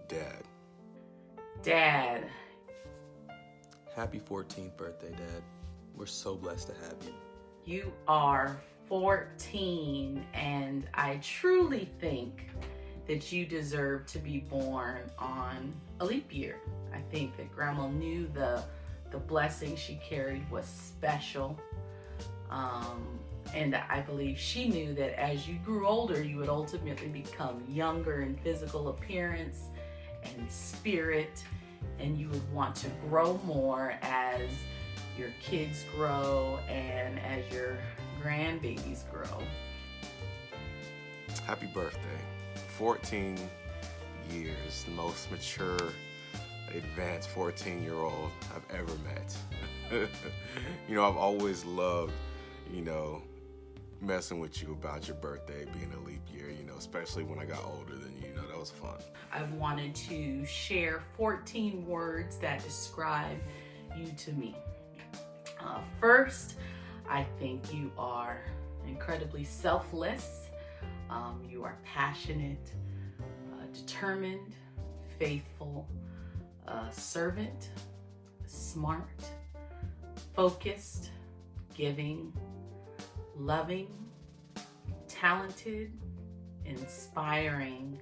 Dad. Dad. Happy 14th birthday, Dad. We're so blessed to have you. You are 14, and I truly think that you deserve to be born on a leap year. I think that Grandma knew the blessing she carried was special. And I believe she knew that as you grew older, you would ultimately become younger in physical appearance and spirit, and you would want to grow more as your kids grow and as your grandbabies grow. Happy birthday. 14 years, the most mature, advanced 14-year-old I've ever met. I've always loved, messing with you about your birthday being a leap year, especially when I got older than you. That was fun. I've wanted to share 14 words that describe you to me. First, I think you are incredibly selfless. You are passionate, determined, faithful, servant, smart, focused, giving, loving, talented, inspiring,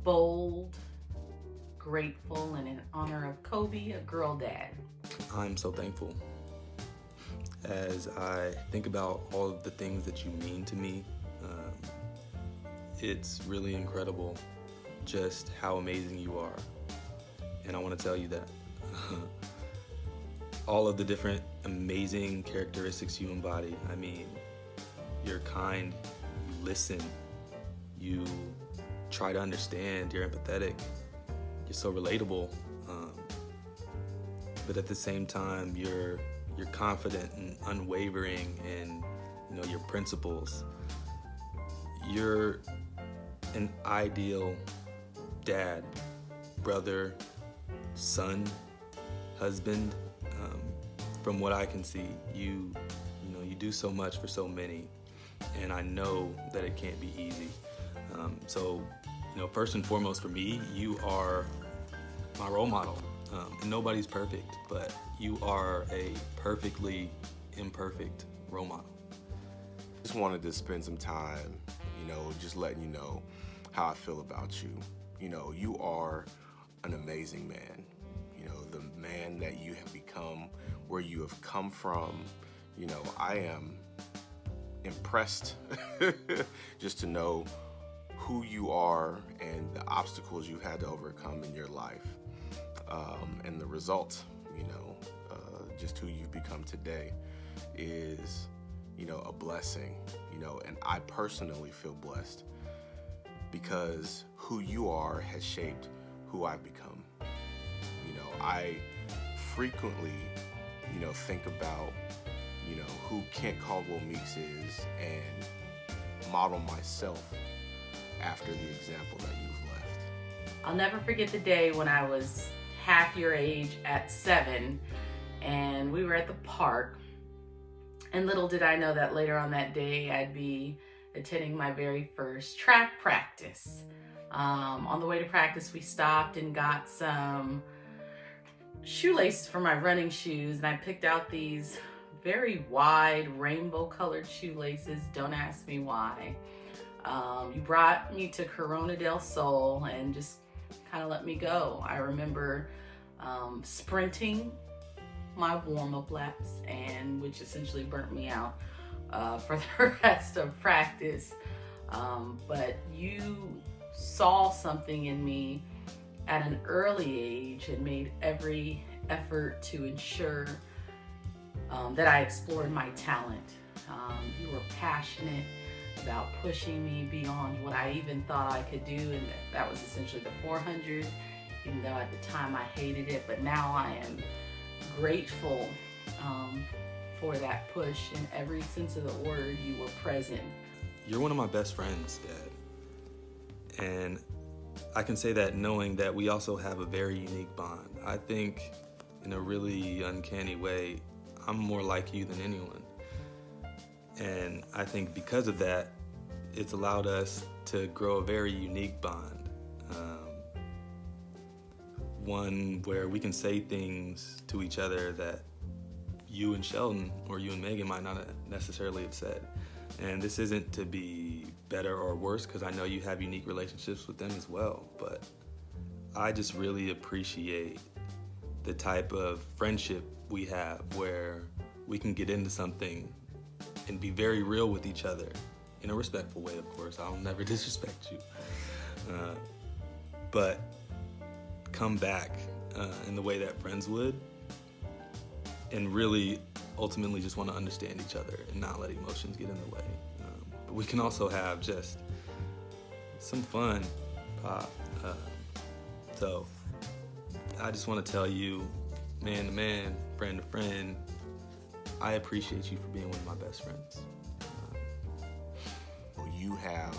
bold, grateful, and in honor of Kobe, a girl dad. I'm so thankful. As I think about all of the things that you mean to me, it's really incredible just how amazing you are. And I want to tell you that. All of the different amazing characteristics you embody. I mean, you're kind, you listen, you try to understand, you're empathetic, you're so relatable. But at the same time, you're confident and unwavering in your principles. You're an ideal dad, brother, son, husband. From what I can see, you do so much for so many, and I know that it can't be easy. So first and foremost for me, you are my role model. And nobody's perfect, but you are a perfectly imperfect role model. Just wanted to spend some time, just letting you know how I feel about you. You are an amazing man. The man that you have become, where you have come from. I am impressed just to know who you are and the obstacles you've had to overcome in your life. And the result, just who you've become today is, a blessing, and I personally feel blessed because who you are has shaped who I've become. I frequently, think about, who Kent Caldwell-Meeks is and model myself after the example that you've left. I'll never forget the day when I was half your age at 7, and we were at the park, and little did I know that later on that day I'd be attending my very first track practice. On the way to practice, we stopped and got some shoelaces for my running shoes, and I picked out these very wide rainbow colored shoelaces. Don't ask me why. You brought me to Corona del Sol and just kind of let me go. I remember sprinting my warm-up laps, and which essentially burnt me out for the rest of practice. But you saw something in me at an early age and made every effort to ensure that I explored my talent. You were passionate about pushing me beyond what I even thought I could do, and that was essentially the 400, even though at the time I hated it. But now I am grateful for that push. In every sense of the word, you were present. You're one of my best friends, Dad. And I can say that knowing that we also have a very unique bond. I think in a really uncanny way, I'm more like you than anyone. And I think because of that, it's allowed us to grow a very unique bond. one where we can say things to each other that you and Sheldon or you and Megan might not necessarily have said. And this isn't to be better or worse, because I know you have unique relationships with them as well, but I just really appreciate the type of friendship we have where we can get into something and be very real with each other in a respectful way, of course. I'll never disrespect you. But come back in the way that friends would, and really ultimately just want to understand each other and not let emotions get in the way. But we can also have just some fun, Pop. So I just want to tell you, man to man, friend to friend, I appreciate you for being one of my best friends. You have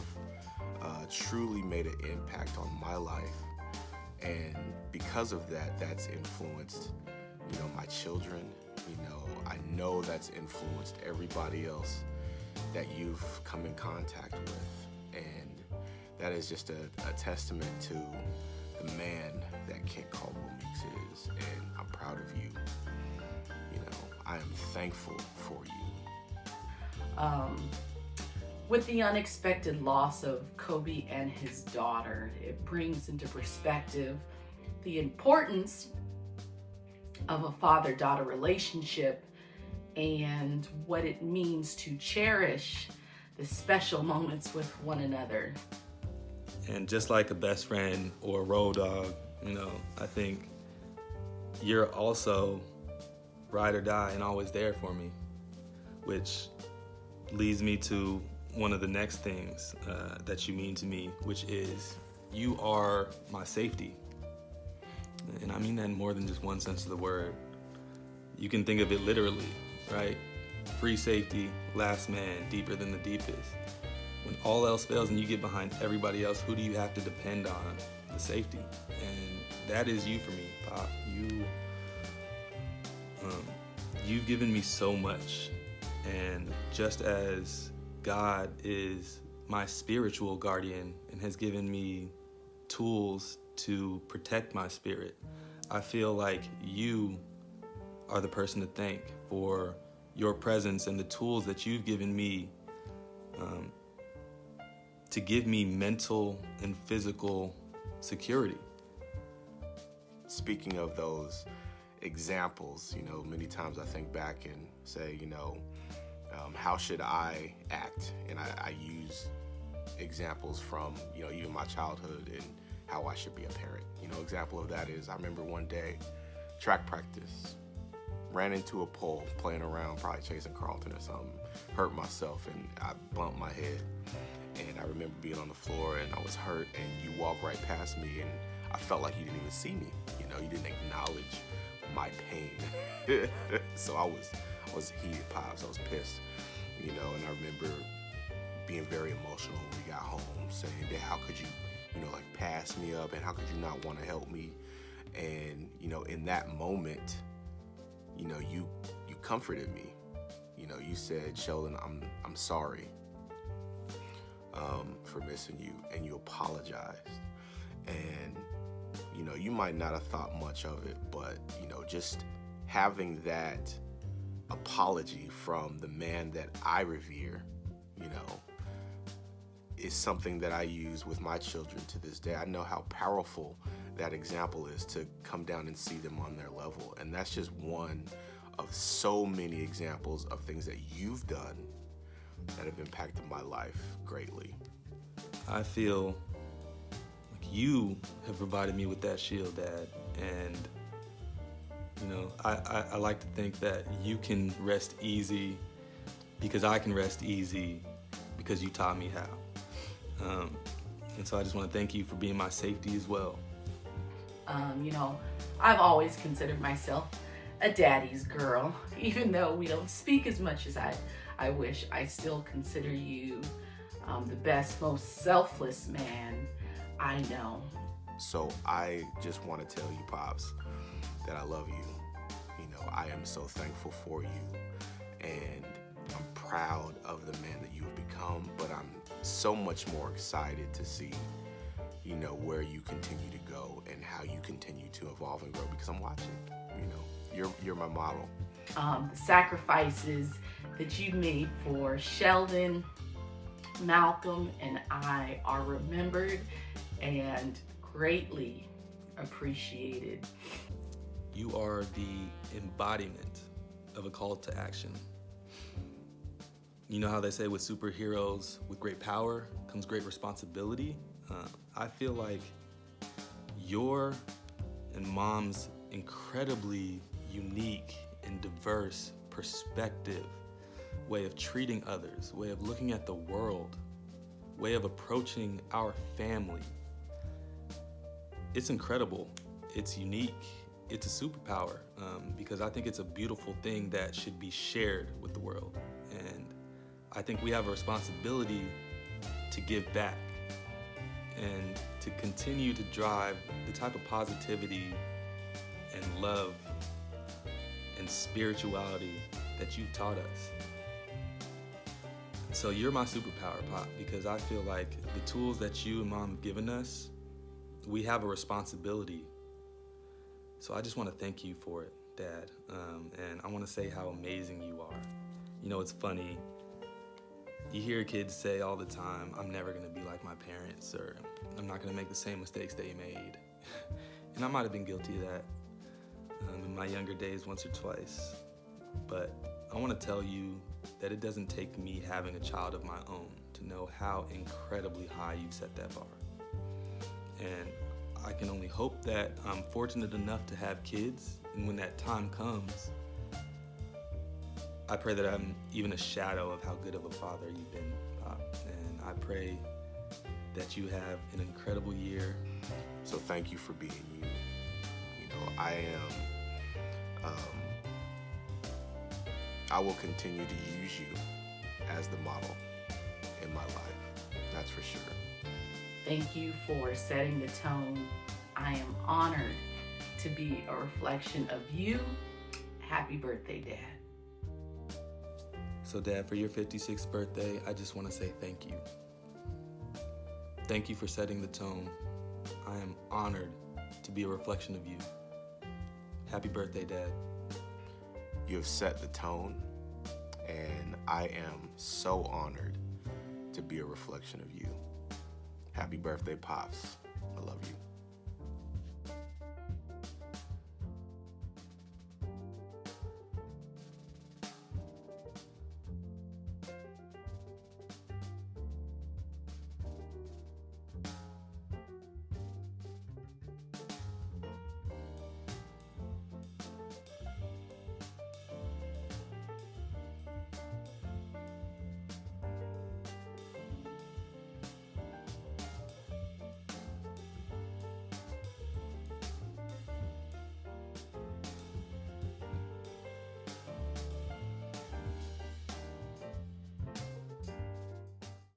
truly made an impact on my life, and because of that, that's influenced, my children. I know that's influenced everybody else that you've come in contact with, and that is just a testament to the man that Caldwell-Meeks is, and I'm proud of you. I am thankful for you. With the unexpected loss of Kobe and his daughter, it brings into perspective the importance of a father-daughter relationship and what it means to cherish the special moments with one another. And just like a best friend or a road dog, I think you're also ride or die and always there for me, which leads me to one of the next things that you mean to me, which is you are my safety. And I mean that in more than just one sense of the word. You can think of it literally, right? Free safety, last man, deeper than the deepest. When all else fails and you get behind everybody else, who do you have to depend on? The safety. And that is you for me, Pop. You've given me so much. And just as God is my spiritual guardian and has given me tools to protect my spirit, I feel like you are the person to thank for your presence and the tools that you've given me to give me mental and physical security. Speaking of those examples, many times I think back and say, how should I act? And I use examples from, even my childhood and how I should be a parent. Example of that is I remember one day, track practice, ran into a pole playing around, probably chasing Carlton or something, hurt myself and I bumped my head. And I remember being on the floor and I was hurt and you walked right past me and I felt like you didn't even see me. You didn't acknowledge my pain. So I was heated, Pops. I was pissed, and I remember being very emotional when we got home, saying, Dad, how could you, pass me up, and how could you not want to help me? And, in that moment, you comforted me. You said, Sheldon, I'm sorry for missing you, and you apologized. And, you might not have thought much of it, but, just having that apology from the man that I revere, is something that I use with my children to this day. I know how powerful that example is to come down and see them on their level. And that's just one of so many examples of things that you've done that have impacted my life greatly. I feel like you have provided me with that shield, Dad. And, I like to think that you can rest easy because I can rest easy because you taught me how. And so I just want to thank you for being my safety as well. I've always considered myself a daddy's girl. Even though we don't speak as much as I wish, I still consider you the best, most selfless man I know. So I just want to tell you, Pops, that I love you. I am so thankful for you, and I'm proud of the man that you've become, but I'm so much more excited to see, you know, where you continue to go and how you continue to evolve and grow, because I'm watching. You know, you're my model. The sacrifices that you made for Sheldon, Malcolm, and I are remembered and greatly appreciated. You are the embodiment of a call to action. You know how they say with superheroes, with great power comes great responsibility? I feel like your and Mom's incredibly unique and diverse perspective, way of treating others, way of looking at the world, way of approaching our family. It's incredible. It's unique. It's a superpower because I think it's a beautiful thing that should be shared with the world. And I think we have a responsibility to give back and to continue to drive the type of positivity and love and spirituality that you've taught us. So you're my superpower, Pop, because I feel like the tools that you and Mom have given us, we have a responsibility. So I just want to thank you for it, Dad. And I want to say how amazing you are. You know, it's funny. You hear kids say all the time, I'm never going to be like my parents, or I'm not going to make the same mistakes they made. And I might have been guilty of that in my younger days once or twice. But I want to tell you that it doesn't take me having a child of my own to know how incredibly high you've set that bar. And I can only hope that I'm fortunate enough to have kids, and when that time comes, I pray that I'm even a shadow of how good of a father you've been, Pop. And I pray that you have an incredible year. So thank you for being you. You know, I will continue to use you as the model in my life. That's for sure. Thank you for setting the tone. I am honored to be a reflection of you. Happy birthday, Dad. So, Dad, for your 56th birthday, I just want to say thank you. Thank you for setting the tone. I am honored to be a reflection of you. Happy birthday, Dad. You have set the tone, and I am so honored to be a reflection of you. Happy birthday, Pops. I love you.